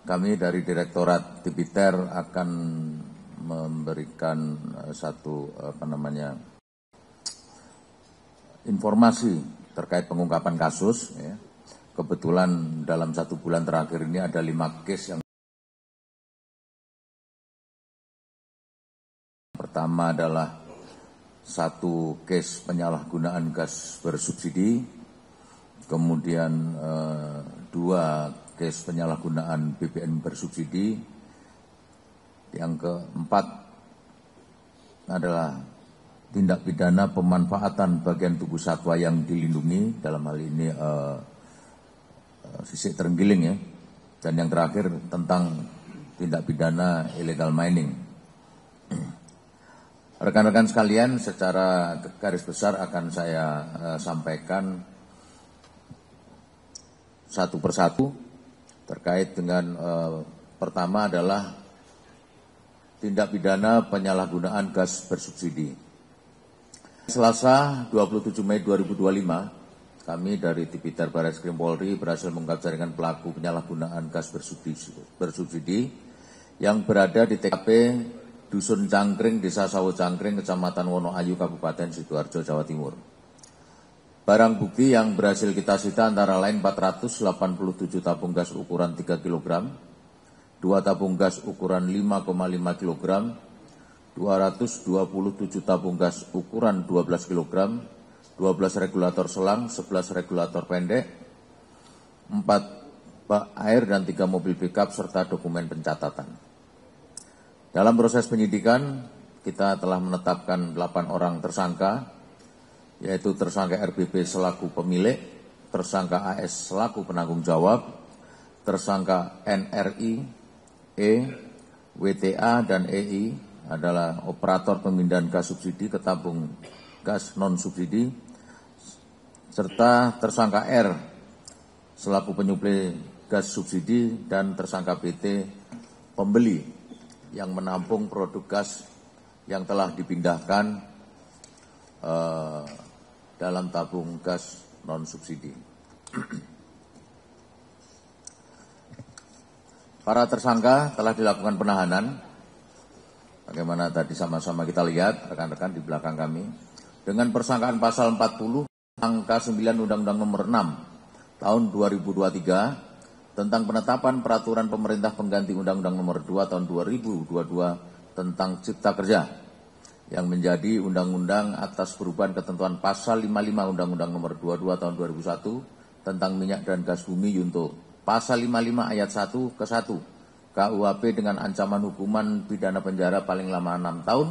kami dari Direktorat Tipiter akan memberikan satu informasi terkait pengungkapan kasus. Ya. Kebetulan dalam 1 bulan terakhir ini ada 5 case yang pertama adalah 1 case penyalahgunaan gas bersubsidi, kemudian 2 case penyalahgunaan BBM bersubsidi, yang keempat adalah tindak pidana pemanfaatan bagian tubuh satwa yang dilindungi, dalam hal ini sisik terenggiling ya, dan yang terakhir tentang tindak pidana illegal mining. Rekan-rekan sekalian, secara garis besar akan saya sampaikan satu persatu terkait dengan pertama adalah tindak pidana penyalahgunaan gas bersubsidi. Selasa 27 Mei 2025, kami dari Tipiter Barreskrim Polri berhasil mengungkap jaringan pelaku penyalahgunaan gas bersubsidi yang berada di TKP Dusun Cangkring, Desa Sawo Cangkring, Kecamatan Wonoayu, Kabupaten Sidoarjo, Jawa Timur. Barang bukti yang berhasil kita sita antara lain 487 tabung gas ukuran 3 kg, 2 tabung gas ukuran 5,5 kg, 227 tabung gas ukuran 12 kg, 12 regulator selang, 11 regulator pendek, 4 bak air dan 3 mobil pickup serta dokumen pencatatan. Dalam proses penyidikan, kita telah menetapkan 8 orang tersangka, yaitu tersangka RBB selaku pemilik, tersangka AS selaku penanggung jawab, tersangka NRI, E, WTA, dan EI adalah operator pemindahan gas subsidi ke tabung gas non-subsidi, serta tersangka R selaku penyuplai gas subsidi, dan tersangka PT pembeli yang menampung produk gas yang telah dipindahkan dalam tabung gas non-subsidi. Para tersangka telah dilakukan penahanan, bagaimana tadi sama-sama kita lihat rekan-rekan di belakang kami, dengan persangkaan pasal 40 angka 9 Undang-Undang Nomor 6 Tahun 2023 tentang penetapan peraturan pemerintah pengganti Undang-Undang Nomor 2 Tahun 2022 tentang Cipta Kerja, yang menjadi undang-undang atas perubahan ketentuan pasal 55 Undang-Undang Nomor 22 Tahun 2001 tentang minyak dan gas bumi Yunto, pasal 55 ayat 1 ke 1 KUHP dengan ancaman hukuman pidana penjara paling lama 6 tahun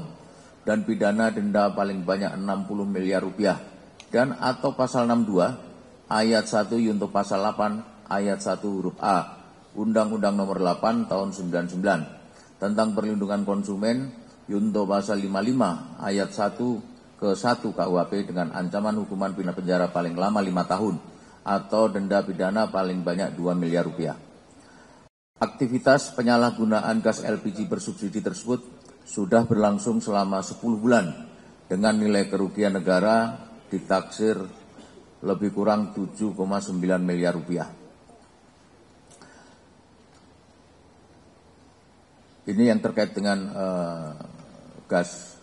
dan pidana denda paling banyak 60 miliar rupiah, dan atau pasal 62 ayat 1 Yunto pasal 8 ayat 1 huruf A Undang-Undang Nomor 8 Tahun 99 tentang perlindungan konsumen Yunto pasal 55 ayat 1 ke 1 KUHP dengan ancaman hukuman pidana penjara paling lama 5 tahun atau denda pidana paling banyak 2 miliar rupiah. Aktivitas penyalahgunaan gas LPG bersubsidi tersebut sudah berlangsung selama 10 bulan dengan nilai kerugian negara ditaksir lebih kurang 7,9 miliar rupiah. Ini yang terkait dengan gas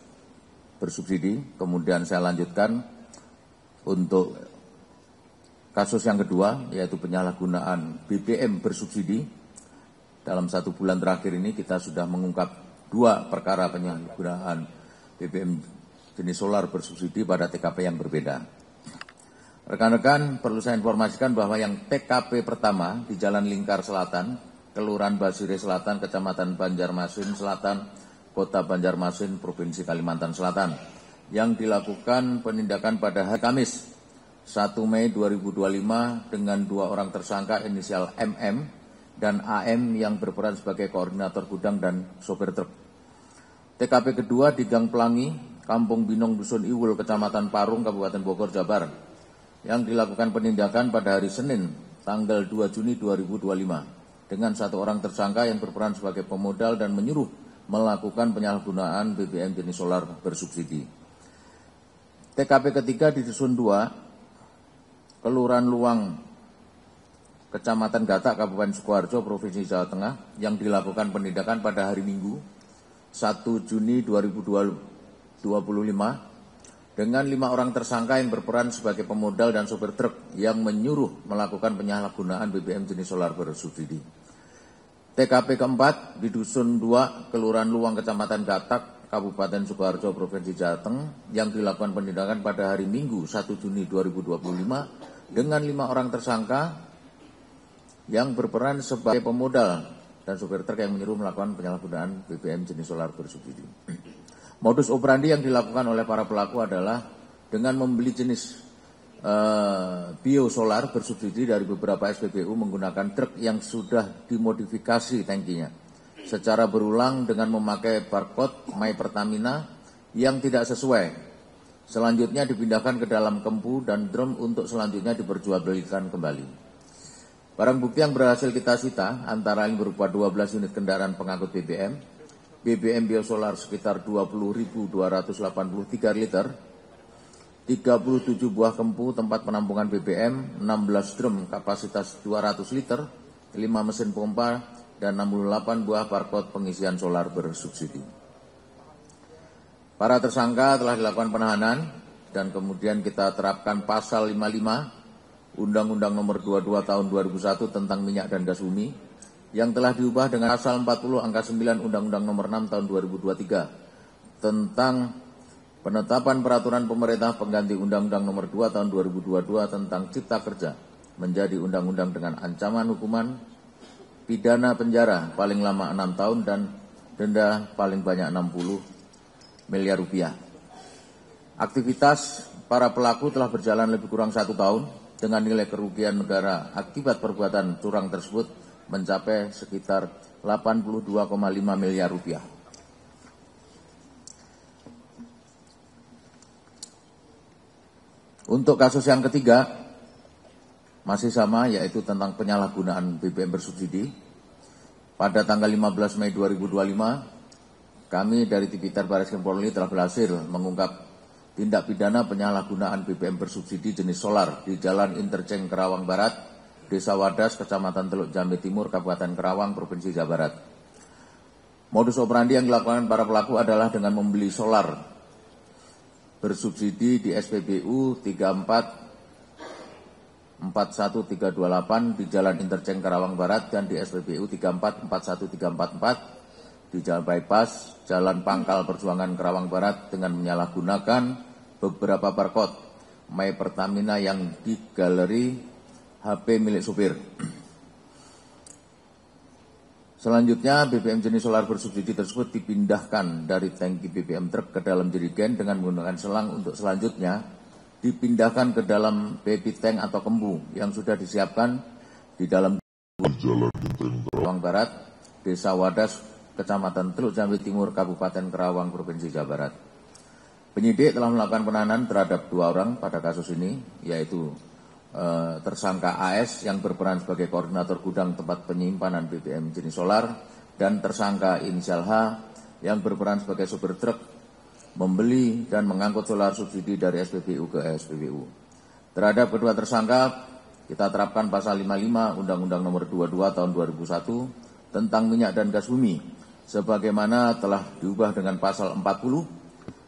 bersubsidi. Kemudian saya lanjutkan untuk kasus yang kedua, yaitu penyalahgunaan BBM bersubsidi. Dalam 1 bulan terakhir ini kita sudah mengungkap 2 perkara penyalahgunaan BBM jenis solar bersubsidi pada TKP yang berbeda. Rekan-rekan, perlu saya informasikan bahwa yang TKP pertama di Jalan Lingkar Selatan, Kelurahan Basire Selatan, Kecamatan Banjarmasin Selatan, Kota Banjarmasin, Provinsi Kalimantan Selatan, yang dilakukan penindakan pada hari Kamis 1 Mei 2025 dengan 2 orang tersangka inisial MM dan AM yang berperan sebagai koordinator gudang dan sopir truk. TKP kedua di Gang Pelangi, Kampung Binong, Dusun Iwul, Kecamatan Parung, Kabupaten Bogor, Jawa Barat, yang dilakukan penindakan pada hari Senin tanggal 2 Juni 2025 dengan 1 orang tersangka yang berperan sebagai pemodal dan menyuruh melakukan penyalahgunaan BBM jenis solar bersubsidi. TKP ketiga di Dusun 2, Kelurahan Luang, Kecamatan Gatak, Kabupaten Sukoharjo, Provinsi Jawa Tengah, yang dilakukan penindakan pada hari Minggu 1 Juni 2025 dengan 5 orang tersangka yang berperan sebagai pemodal dan sopir truk yang menyuruh melakukan penyalahgunaan BBM jenis solar bersubsidi. TKP keempat di Dusun 2, Kelurahan Luwang, Kecamatan Gatak, Kabupaten Sukoharjo, Provinsi Jateng, yang dilakukan penindakan pada hari Minggu 1 Juni 2025 dengan 5 orang tersangka yang berperan sebagai pemodal dan sopir truk yang menyuruh melakukan penyalahgunaan BBM jenis solar bersubsidi. Modus operandi yang dilakukan oleh para pelaku adalah dengan membeli jenis biosolar bersubsidi dari beberapa SPBU menggunakan truk yang sudah dimodifikasi tangkinya secara berulang dengan memakai barcode My Pertamina yang tidak sesuai. Selanjutnya dipindahkan ke dalam kempu dan drum untuk selanjutnya diperjualbelikan kembali. Barang bukti yang berhasil kita sita antara lain berupa 12 unit kendaraan pengangkut BBM biosolar sekitar 20.283 liter, 37 buah kempu tempat penampungan BBM, 16 drum kapasitas 200 liter, 5 mesin pompa, dan 68 buah barcode pengisian solar bersubsidi. Para tersangka telah dilakukan penahanan dan kemudian kita terapkan pasal 55 Undang-Undang Nomor 22 Tahun 2001 tentang minyak dan gas bumi yang telah diubah dengan pasal 40 angka 9 Undang-Undang Nomor 6 Tahun 2023 tentang penetapan peraturan pemerintah pengganti Undang-Undang Nomor 2 Tahun 2022 tentang Cipta Kerja menjadi undang-undang dengan ancaman hukuman pidana penjara paling lama 6 tahun dan denda paling banyak 60 miliar rupiah. Aktivitas para pelaku telah berjalan lebih kurang 1 tahun dengan nilai kerugian negara akibat perbuatan curang tersebut mencapai sekitar 82,5 miliar rupiah. Untuk kasus yang ketiga, masih sama, yaitu tentang penyalahgunaan BBM bersubsidi. Pada tanggal 15 Mei 2025, kami dari Tipiter Barreskrim Polri telah berhasil mengungkap tindak pidana penyalahgunaan BBM bersubsidi jenis solar di Jalan Interceng Kerawang Barat, Desa Wadas, Kecamatan Teluk Jambe Timur, Kabupaten Kerawang, Provinsi Jawa Barat. Modus operandi yang dilakukan para pelaku adalah dengan membeli solar bersubsidi di SPBU 344138 di Jalan Interceng Kerawang Barat dan di SPBU 344144 di Jalan Bypass, Jalan Pangkal Perjuangan Kerawang Barat dengan menyalahgunakan beberapa barcode My Pertamina yang di galeri HP milik supir. Selanjutnya, BBM jenis solar bersubsidi tersebut dipindahkan dari tangki BBM truk ke dalam jerigen dengan menggunakan selang untuk selanjutnya dipindahkan ke dalam baby tank atau kembu yang sudah disiapkan di dalam Jalan Kerawang Barat, Desa Wadas, Kecamatan Teluk Jambe Timur, Kabupaten Kerawang, Provinsi Jawa Barat. Penyidik telah melakukan penahanan terhadap 2 orang pada kasus ini, yaitu tersangka AS yang berperan sebagai koordinator gudang tempat penyimpanan BBM jenis solar dan tersangka inisial H yang berperan sebagai sopir truk membeli dan mengangkut solar subsidi dari SPBU ke SPBU. Terhadap kedua tersangka kita terapkan pasal 55 Undang-Undang Nomor 22 Tahun 2001 tentang minyak dan gas bumi sebagaimana telah diubah dengan pasal 40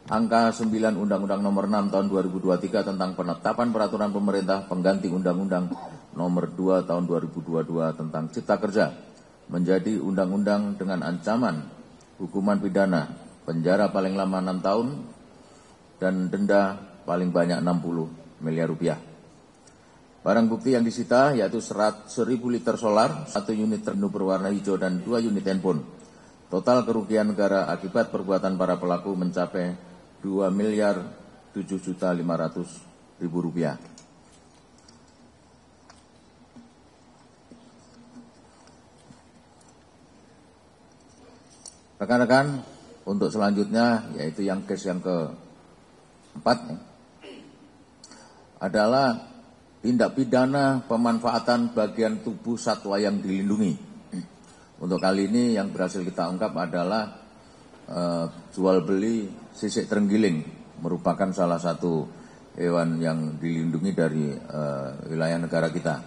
Angka 9 Undang-Undang Nomor 6 Tahun 2023 tentang penetapan peraturan pemerintah pengganti Undang-Undang Nomor 2 Tahun 2022 tentang Cipta Kerja menjadi undang-undang dengan ancaman hukuman pidana penjara paling lama 6 tahun dan denda paling banyak 60 miliar rupiah. Barang bukti yang disita yaitu 1.000 liter solar, 1 unit ternu berwarna hijau dan 2 unit handphone. Total kerugian negara akibat perbuatan para pelaku mencapai 2.007.500.000 rupiah. Rekan-rekan, untuk selanjutnya yaitu yang case yang keempat adalah tindak pidana pemanfaatan bagian tubuh satwa yang dilindungi. Untuk kali ini yang berhasil kita ungkap adalah jual beli sisik terenggiling, merupakan salah satu hewan yang dilindungi dari wilayah negara kita.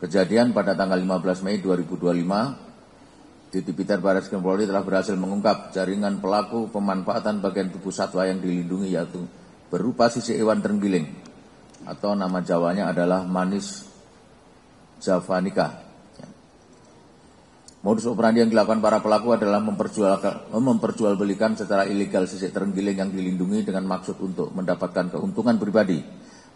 Kejadian pada tanggal 15 Mei 2025, Ditipiter Barreskrim Polri telah berhasil mengungkap jaringan pelaku pemanfaatan bagian tubuh satwa yang dilindungi, yaitu berupa sisik hewan terenggiling atau nama Jawanya adalah Manis javanica. Modus operandi yang dilakukan para pelaku adalah memperjualbelikan secara ilegal sisik terenggiling yang dilindungi dengan maksud untuk mendapatkan keuntungan pribadi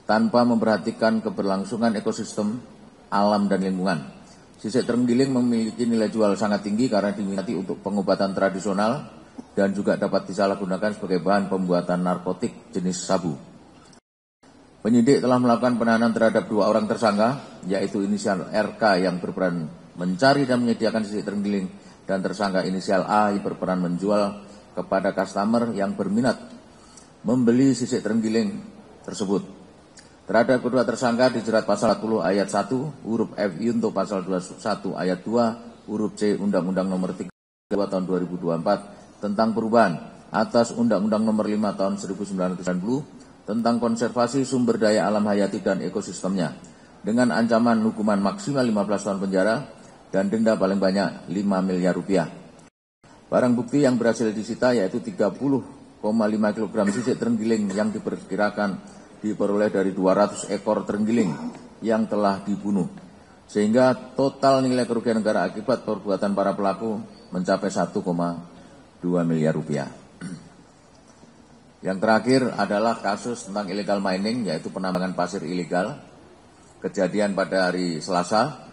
tanpa memperhatikan keberlangsungan ekosistem alam dan lingkungan. Sisik terenggiling memiliki nilai jual sangat tinggi karena diminati untuk pengobatan tradisional dan juga dapat disalahgunakan sebagai bahan pembuatan narkotik jenis sabu. Penyidik telah melakukan penahanan terhadap 2 orang tersangka, yaitu inisial RK yang berperan mencari dan menyediakan sisik terenggiling dan tersangka inisial A yang berperan menjual kepada customer yang berminat membeli sisik terenggiling tersebut. Terhadap kedua tersangka dijerat pasal 40 ayat 1 huruf F untuk pasal 21 ayat 2 huruf C Undang-Undang Nomor 32 Tahun 2024 tentang perubahan atas Undang-Undang Nomor 5 Tahun 1990 tentang konservasi sumber daya alam hayati dan ekosistemnya dengan ancaman hukuman maksimal 15 tahun penjara dan denda paling banyak 5 miliar rupiah. Barang bukti yang berhasil disita yaitu 30,5 kg sisik terenggiling yang diperkirakan diperoleh dari 200 ekor terenggiling yang telah dibunuh, sehingga total nilai kerugian negara akibat perbuatan para pelaku mencapai 1,2 miliar rupiah. Yang terakhir adalah kasus tentang illegal mining, yaitu penambangan pasir ilegal. Kejadian pada hari Selasa,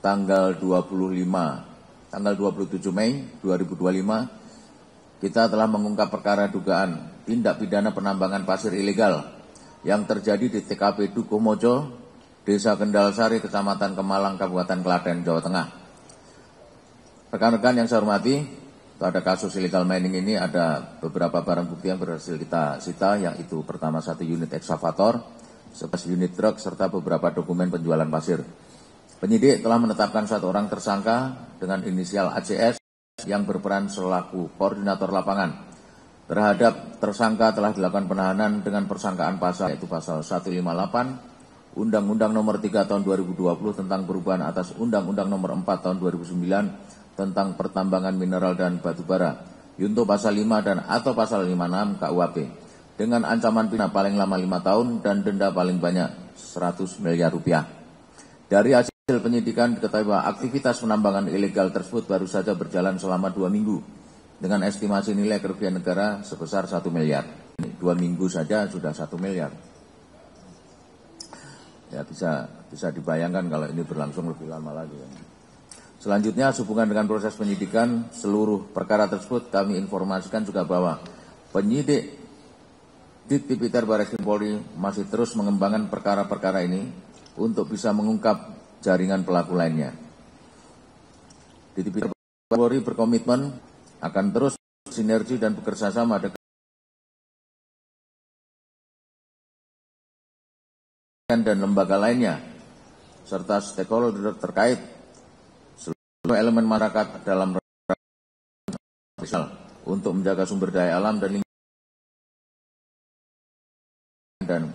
tanggal 27 Mei 2025, kita telah mengungkap perkara dugaan tindak pidana penambangan pasir ilegal yang terjadi di TKP Dukuhmojo, Desa Kendalsari, Kecamatan Kemalang, Kabupaten Klaten, Jawa Tengah. Rekan-rekan yang saya hormati, pada kasus illegal mining ini ada beberapa barang bukti yang berhasil kita sita, yaitu pertama 1 unit ekskavator, 11 unit truk, serta beberapa dokumen penjualan pasir. Penyidik telah menetapkan 1 orang tersangka dengan inisial ACS yang berperan selaku koordinator lapangan. Terhadap tersangka telah dilakukan penahanan dengan persangkaan pasal, yaitu pasal 158 Undang-Undang Nomor 3 Tahun 2020 tentang perubahan atas Undang-Undang Nomor 4 Tahun 2009 tentang pertambangan mineral dan batu bara, yunto pasal 5 dan atau pasal 56 KUHP, dengan ancaman pidana paling lama 5 tahun dan denda paling banyak 100 miliar rupiah. Dari hasil penyidikan diketahui bahwa aktivitas penambangan ilegal tersebut baru saja berjalan selama 2 minggu, dengan estimasi nilai kerugian negara sebesar 1 miliar. 2 minggu saja sudah 1 miliar. Ya bisa dibayangkan kalau ini berlangsung lebih lama lagi. Selanjutnya, sehubungan dengan proses penyidikan seluruh perkara tersebut, kami informasikan juga bahwa penyidik Ditipiter Barreskrim Polri masih terus mengembangkan perkara-perkara ini untuk bisa mengungkap jaringan pelaku lainnya. Ditipiter Polri berkomitmen akan terus sinergi dan bekerja sama dengan dan lembaga lainnya serta stakeholder terkait elemen masyarakat dalam untuk menjaga sumber daya alam dan lingkungan dan